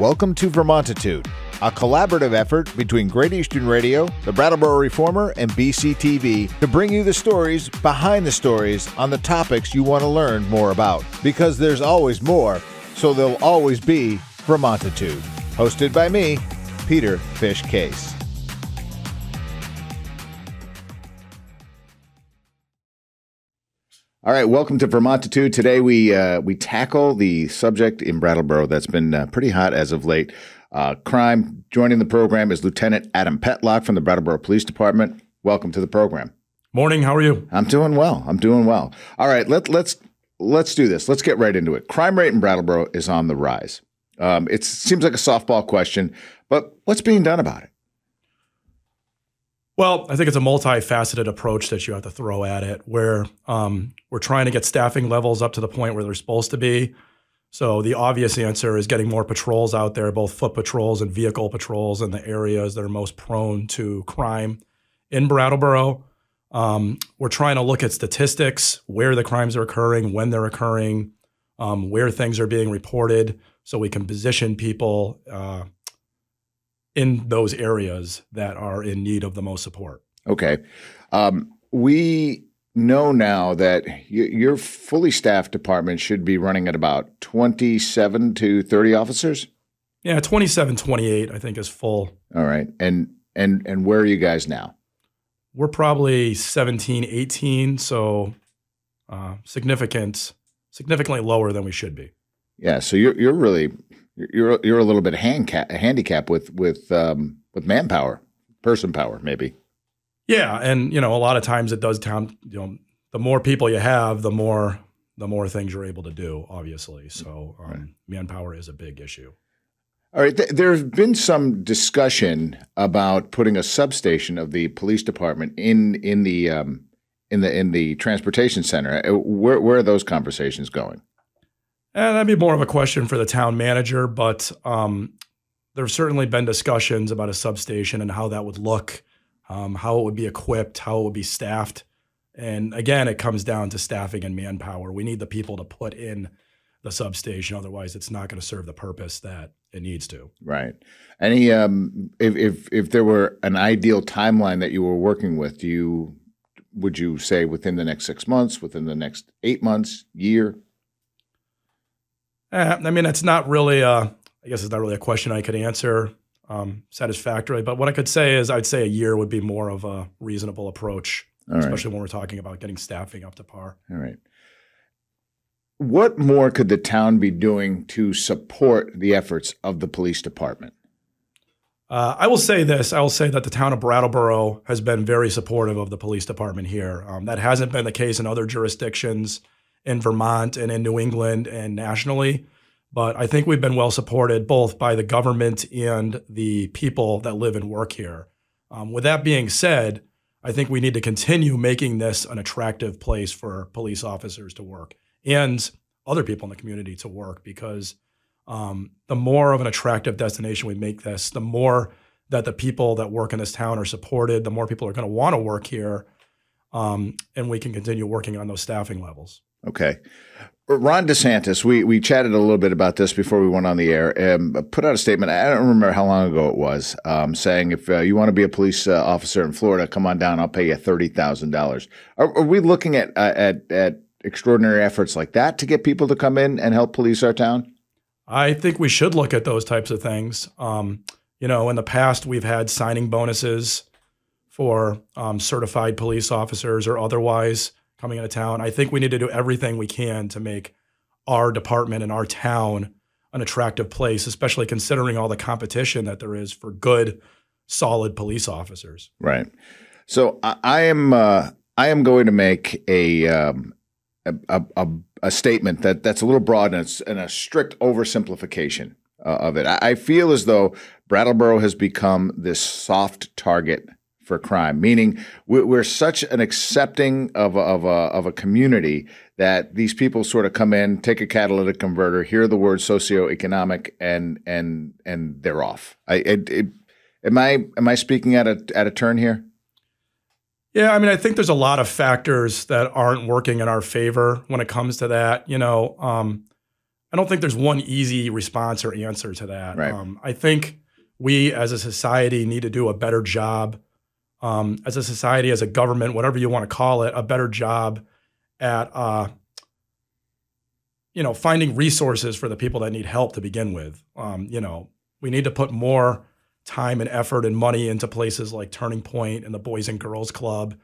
Welcome to Vermontitude, a collaborative effort between Great Eastern Radio, the Brattleboro Reformer, and BCTV to bring you the stories behind the stories on the topics you want to learn more about. Because there's always more, so there'll always be Vermontitude. Hosted by me, Peter Fish Case. All right, welcome to Vermontitude. Today we tackle the subject in Brattleboro that's been pretty hot as of late. Crime. Joining the program is Lieutenant Adam Petlock from the Brattleboro Police Department. Welcome to the program. Morning. How are you? I'm doing well. All right, let's do this. Let's get right into it. Crime rate in Brattleboro is on the rise. It seems like a softball question, but what's being done about it? Well, I think it's a multifaceted approach that you have to throw at it, where we're trying to get staffing levels up to the point where they're supposed to be. So the obvious answer is getting more patrols out there, both foot patrols and vehicle patrols in the areas that are most prone to crime in Brattleboro. We're trying to look at statistics, where the crimes are occurring, when they're occurring, where things are being reported, so we can position people in those areas that are in need of the most support. Okay. We know now that your fully staffed department should be running at about 27 to 30 officers? Yeah, 27, 28, I think is full. All right. And where are you guys now? We're probably 17, 18, so significantly lower than we should be. Yeah, so you're really a little bit handicap with manpower, person power, maybe. Yeah, and a lot of times it does count. The more people you have, the more things you're able to do. Obviously, so Right. Manpower is a big issue. All right, there's been some discussion about putting a substation of the police department in the transportation center. Where are those conversations going? And that'd be more of a question for the town manager, but there's certainly been discussions about a substation and how that would look, how it would be equipped, how it would be staffed. And again, it comes down to staffing and manpower. We need the people to put in the substation. Otherwise, it's not going to serve the purpose that it needs to. Right. Any, if there were an ideal timeline that you were working with, would you say within the next 6 months, within the next 8 months, year? It's not really I guess it's not really a question I could answer satisfactorily. But what I could say is I'd say a year would be more of a reasonable approach, especially when we're talking about getting staffing up to par. All right. What more could the town be doing to support the efforts of the police department? I will say this. I will say that the town of Brattleboro has been very supportive of the police department here. That hasn't been the case in other jurisdictions in Vermont and in New England and nationally. But I think we've been well supported both by the government and the people that live and work here. With that being said, I think we need to continue making this an attractive place for police officers to work and other people in the community to work, because the more of an attractive destination we make this, the more that the people that work in this town are supported, the more people are going to want to work here, and we can continue working on those staffing levels. Okay. Ron DeSantis, we chatted a little bit about this before we went on the air, put out a statement, I don't remember how long ago it was, saying if you want to be a police officer in Florida, come on down, I'll pay you $30,000. Are we looking at extraordinary efforts like that to get people to come in and help police our town? I think we should look at those types of things. In the past, we've had signing bonuses for certified police officers or otherwise coming into town. I think we need to do everything we can to make our department and our town an attractive place, especially considering all the competition that there is for good, solid police officers. Right. So I am going to make a statement that's a little broad, and it's a strict oversimplification of it. I feel as though Brattleboro has become this soft target for crime, meaning we're such an accepting of a community that these people sort of come in, take a catalytic converter, hear the word socioeconomic, and they're off. Am I speaking at a turn here? Yeah, I think there's a lot of factors that aren't working in our favor when it comes to that. I don't think there's one easy response or answer to that. Right. I think we as a society need to do a better job, as a society, as a government, whatever you want to call it, a better job at finding resources for the people that need help to begin with. We need to put more time and effort and money into places like Turning Point and the Boys and Girls Club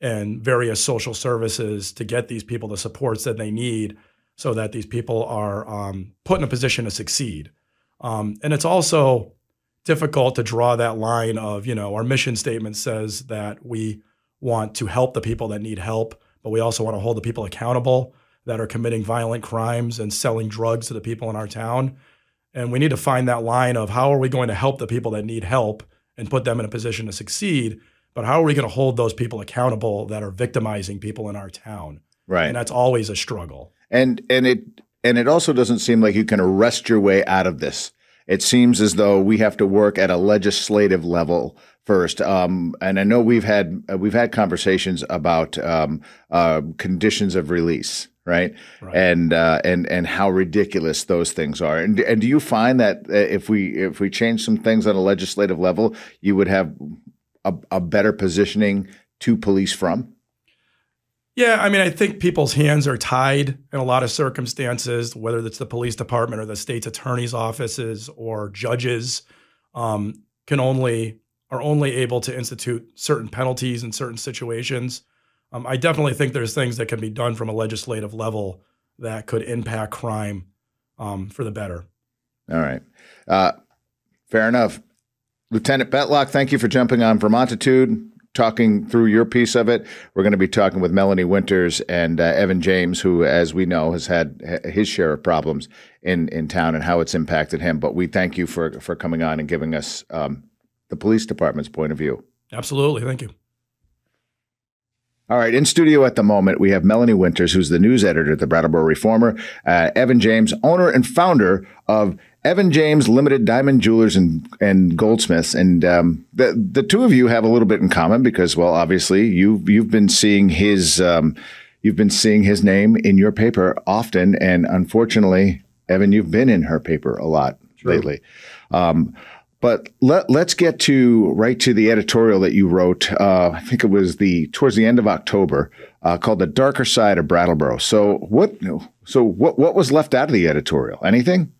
and various social services to get these people the supports that they need so that these people are put in a position to succeed. And it's also difficult to draw that line of, our mission statement says that we want to help the people that need help, but we also want to hold the people accountable that are committing violent crimes and selling drugs to the people in our town. And we need to find that line of how are we going to help the people that need help and put them in a position to succeed, but how are we going to hold those people accountable that are victimizing people in our town? Right. And that's always a struggle. And it also doesn't seem like you can arrest your way out of this. It seems as though we have to work at a legislative level first. And I know we've had conversations about conditions of release, right? And how ridiculous those things are. And do you find that if we change some things on a legislative level, you would have a better positioning to police from? Yeah, I think people's hands are tied in a lot of circumstances, whether it's the police department or the state's attorney's offices or judges are only able to institute certain penalties in certain situations. I definitely think there's things that can be done from a legislative level that could impact crime for the better. All right. Fair enough. Lieutenant Petlock, thank you for jumping on Vermontitude, talking through your piece of it. We're going to be talking with Melanie Winters and Evan James, who, as we know, has had his share of problems in town and how it's impacted him. But we thank you for coming on and giving us the police department's point of view. Absolutely. Thank you. All right. In studio at the moment, we have Melanie Winters, who's the news editor at the Brattleboro Reformer, Evan James, owner and founder of Evan James Ltd, Diamond Jewelers and Goldsmiths. And the two of you have a little bit in common because, well, obviously you've been seeing his name in your paper often. And unfortunately, Evan, you've been in her paper a lot lately. But let's get right to the editorial that you wrote. I think it was towards the end of October, called "The Darker Side of Brattleboro." So what was left out of the editorial? Anything?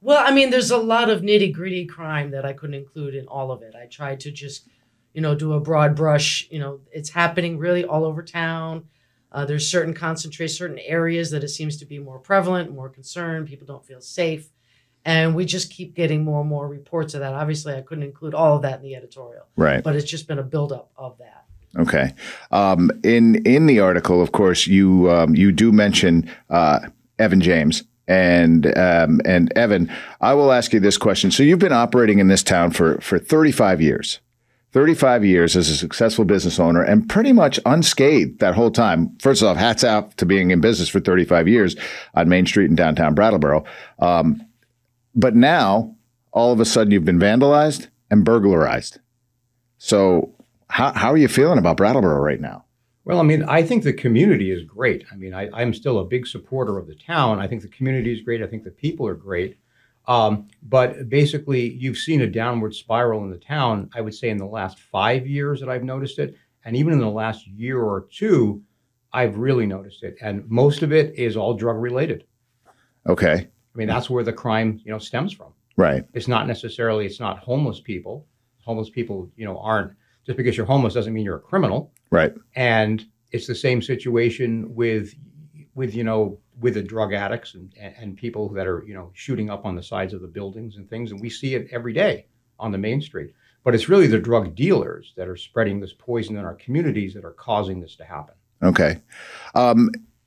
Well, there's a lot of nitty gritty crime that I couldn't include in all of it. I tried to just, do a broad brush. It's happening really all over town. There's certain areas that it seems to be more prevalent, more concerned. People don't feel safe. And we just keep getting more and more reports of that. Obviously, I couldn't include all of that in the editorial. Right. But it's just been a buildup of that. Okay. In the article, of course, you do mention Evan James. And Evan, I will ask you this question. So you've been operating in this town for 35 years. 35 years as a successful business owner and pretty much unscathed that whole time. First off, hats off to being in business for 35 years on Main Street in downtown Brattleboro. But now, all of a sudden, you've been vandalized and burglarized. So how are you feeling about Brattleboro right now? Well, I think the community is great. I'm still a big supporter of the town. I think the community is great. I think the people are great. But basically, you've seen a downward spiral in the town, I would say, in the last 5 years that I've noticed it. And even in the last year or two, I've really noticed it. And most of it is all drug related. Okay. That's where the crime, stems from. Right. It's not homeless people. Homeless people, aren't, just because you're homeless doesn't mean you're a criminal. Right. And it's the same situation with the drug addicts and people that are, shooting up on the sides of the buildings and things. And we see it every day on the main street. But it's really the drug dealers that are spreading this poison in our communities that are causing this to happen. Okay.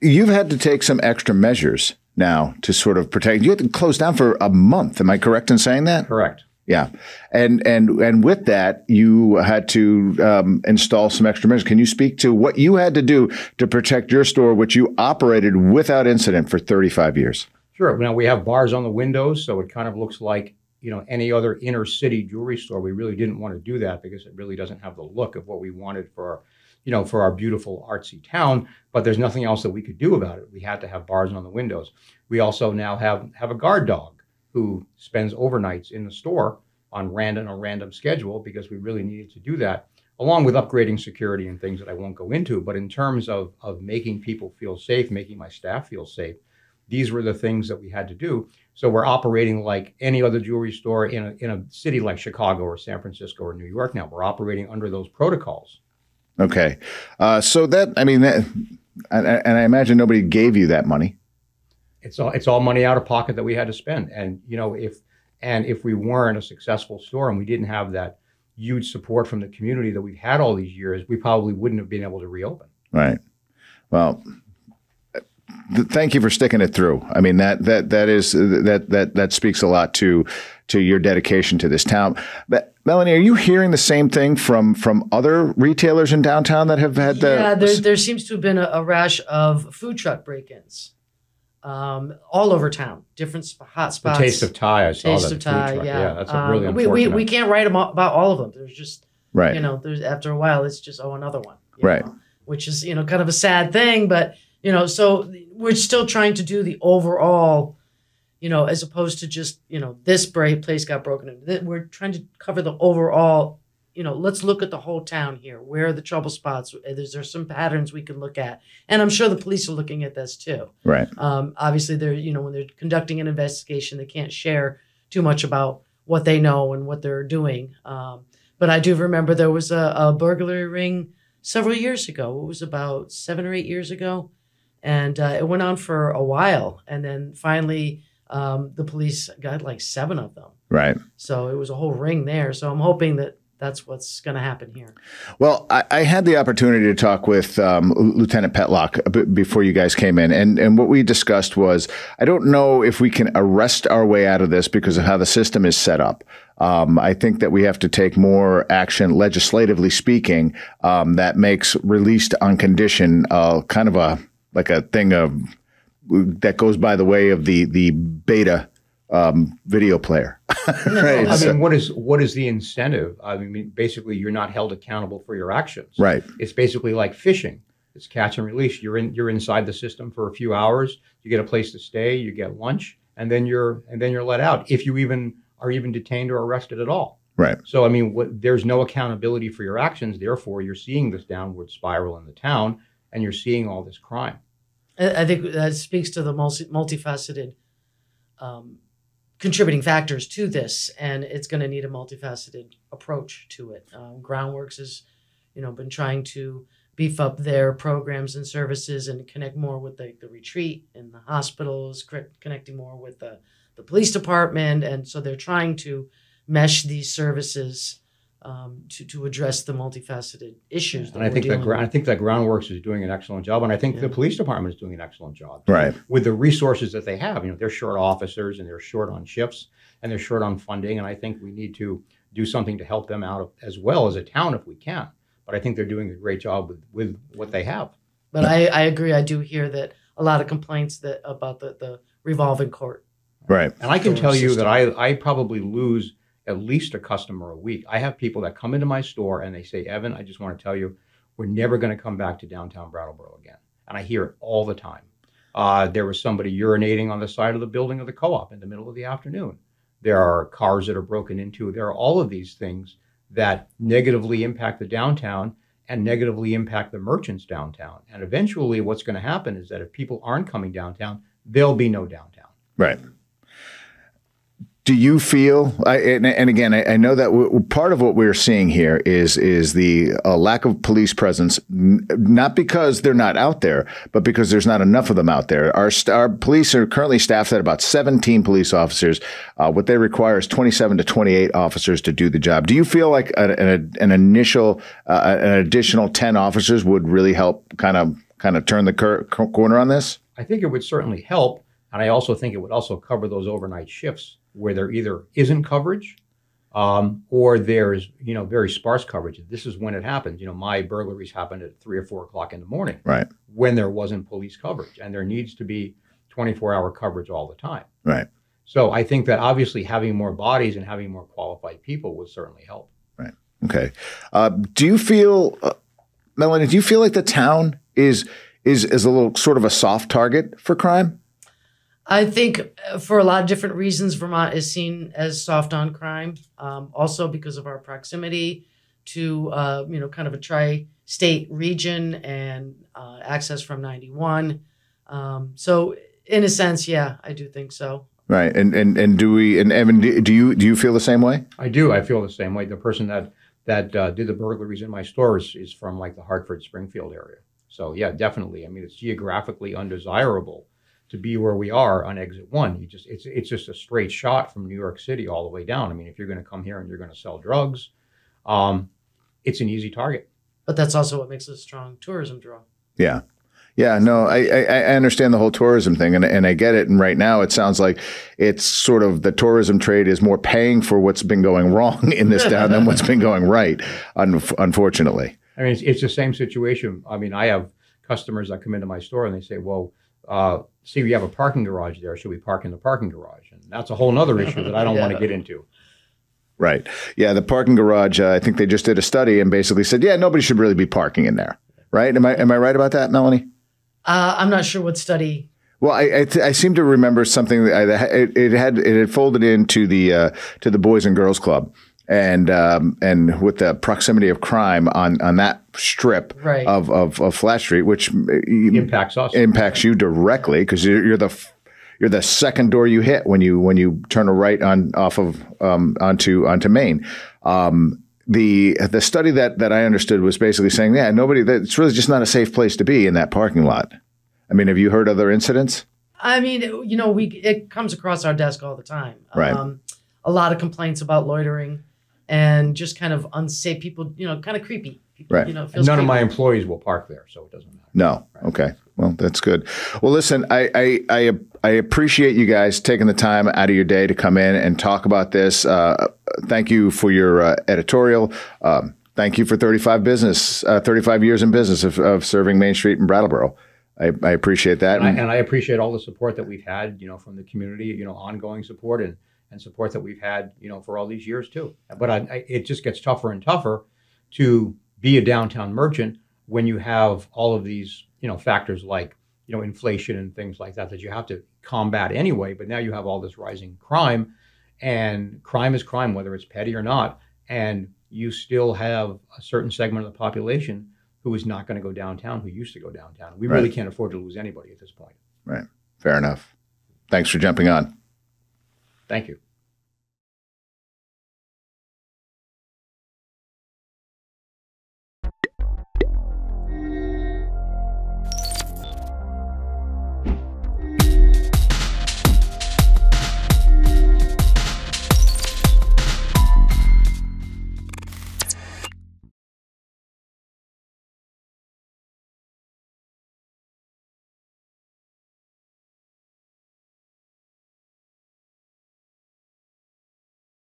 You've had to take some extra measures now to sort of protect. You had to close down for a month. Am I correct in saying that? Correct. Yeah. And with that, you had to install some extra measures. Can you speak to what you had to do to protect your store, which you operated without incident for 35 years? Sure. Now, we have bars on the windows, so it kind of looks like, any other inner city jewelry store. We really didn't want to do that because it really doesn't have the look of what we wanted for for our beautiful artsy town, but there's nothing else that we could do about it. We had to have bars on the windows. We also now have a guard dog who spends overnights in the store on a random schedule because we really needed to do that, along with upgrading security and things that I won't go into. But in terms of making people feel safe, making my staff feel safe, these were the things that we had to do. So we're operating like any other jewelry store in a city like Chicago or San Francisco or New York now. We're operating under those protocols. Okay. So that, I mean, and I imagine nobody gave you that money. It's all money out of pocket that we had to spend. And, if we weren't a successful store and we didn't have that huge support from the community that we've had all these years, we probably wouldn't have been able to reopen. Right. Well, thank you for sticking it through. I mean, that speaks a lot to your dedication to this town. But Melanie, are you hearing the same thing from other retailers in downtown that have had the? Yeah, there seems to have been a rash of food truck break-ins all over town. Different hot spots. The Taste of Thai, I saw Taste that. of Thai, Yeah, that's a really unfortunate. We can't write about all of them. There's just right. There's after a while it's just another one. Right. Which is kind of a sad thing, but so we're still trying to do the overall, as opposed to just, this place got broken into. We're trying to cover the overall, let's look at the whole town here. Where are the trouble spots? There's some patterns we can look at. And I'm sure the police are looking at this too. Right. Obviously, they're, when they're conducting an investigation, they can't share too much about what they know and what they're doing. But I do remember there was a burglary ring several years ago. It was about 7 or 8 years ago. And it went on for a while. And then finally, the police got like 7 of them. Right. So it was a whole ring there. So I'm hoping that that's what's going to happen here. Well, I had the opportunity to talk with Lieutenant Petlock before you guys came in. And what we discussed was, I don't know if we can arrest our way out of this because of how the system is set up. I think that we have to take more action, legislatively speaking, that makes released on condition kind of a thing that goes by the way of the beta video player. Right. I mean, what is the incentive? I mean, basically, you're not held accountable for your actions. Right. It's basically like fishing. It's catch and release. You're inside the system for a few hours. You get a place to stay. You get lunch, and then you're let out. If you are detained or arrested at all. Right. So I mean, there's no accountability for your actions. Therefore, you're seeing this downward spiral in the town, and you're seeing all this crime. I think that speaks to the multifaceted contributing factors to this, and it's going to need a multifaceted approach to it. Groundworks has, been trying to beef up their programs and services and connect more with the retreat and the hospitals, connecting more with the police department, and so they're trying to mesh these services to address the multifaceted issues. And I think that Groundworks is doing an excellent job, and I think the police department is doing an excellent job. Right. With the resources that they have. They're short officers and they're short on shifts and they're short on funding, and I think we need to do something to help them out as well as a town if we can. But I think they're doing a great job with what they have. But I agree. I do hear that a lot of complaints about the revolving court. Right. And I can tell you that I probably lose at least a customer a week. I have people that come into my store and they say, Evan, I just want to tell you, we're never going to come back to downtown Brattleboro again. And I hear it all the time. There was somebody urinating on the side of the building of the co-op in the middle of the afternoon. There are cars that are broken into. There are all of these things that negatively impact the downtown and negatively impact the merchants downtown. And eventually what's going to happen is that if people aren't coming downtown, there'll be no downtown. Right. Do you feel, and again, I know that part of what we're seeing here is the lack of police presence, not because they're not out there, but because there's not enough of them out there. Our police are currently staffed at about 17 police officers. What they require is 27 to 28 officers to do the job. Do you feel like an additional 10 officers would really help kind of turn the corner on this? I think it would certainly help. And I also think it would also cover those overnight shifts where there either isn't coverage or there's, very sparse coverage. This is when it happens. My burglaries happened at 3 or 4 o'clock in the morning, right, when there wasn't police coverage, and there needs to be 24-hour coverage all the time. Right. So I think that obviously having more bodies and having more qualified people would certainly help. Right. Okay. Do you feel Melanie, do you feel like the town is a little sort of a soft target for crime? I think for a lot of different reasons, Vermont is seen as soft on crime. Also because of our proximity to, kind of a tri-state region and access from 91. So in a sense, yeah, I do think so. Right. And Evan, do you feel the same way? I do. I feel the same way. The person that did the burglaries in my stores is from like the Hartford, Springfield area. So yeah, definitely. I mean, it's geographically undesirable to be where we are on exit 1. It's just a straight shot from New York City all the way down. I mean, if you're going to come here and you're going to sell drugs, it's an easy target. But that's also what makes it a strong tourism draw. Yeah. Yeah, no, I understand the whole tourism thing, and I get it. And right now, it sounds like it's sort of the tourism trade is more paying for what's been going wrong in this town than what's been going right, unfortunately. I mean, it's the same situation. I mean, I have customers that come into my store and they say, well, see, we have a parking garage there. Should we park in the parking garage? And that's a whole other issue that I don't want to get into. Right. Yeah, the parking garage, I think they just did a study and basically said, yeah, nobody should really be parking in there. Right? Am I right about that, Melanie? I'm not sure what study. Well, I seem to remember something that it had folded into the Boys and Girls Club, and with the proximity of crime on that strip right. of Flat Street, which impacts you directly because you're the second door you hit when you turn a right onto Main. The study that I understood was basically saying, yeah, it's really just not a safe place to be in that parking lot. I mean, have you heard other incidents? I mean, it comes across our desk all the time. Right. A lot of complaints about loitering and just kind of unsafe people, kind of creepy. Right. None of my employees will park there, so it doesn't matter. No. Right. Okay. Well, that's good. Well, listen, I appreciate you guys taking the time out of your day to come in and talk about this. Thank you for your editorial. Thank you for 35 years in business of serving Main Street in Brattleboro. I appreciate that. And I appreciate all the support that we've had, from the community, ongoing support and support that we've had, for all these years too. But it just gets tougher and tougher to be a downtown merchant when you have all of these, factors like, inflation and things like that you have to combat anyway. But now you have all this rising crime, and crime is crime, whether it's petty or not. And you still have a certain segment of the population who is not going to go downtown, who used to go downtown. We really can't afford to lose anybody at this point. Right. Fair enough. Thanks for jumping on. Thank you.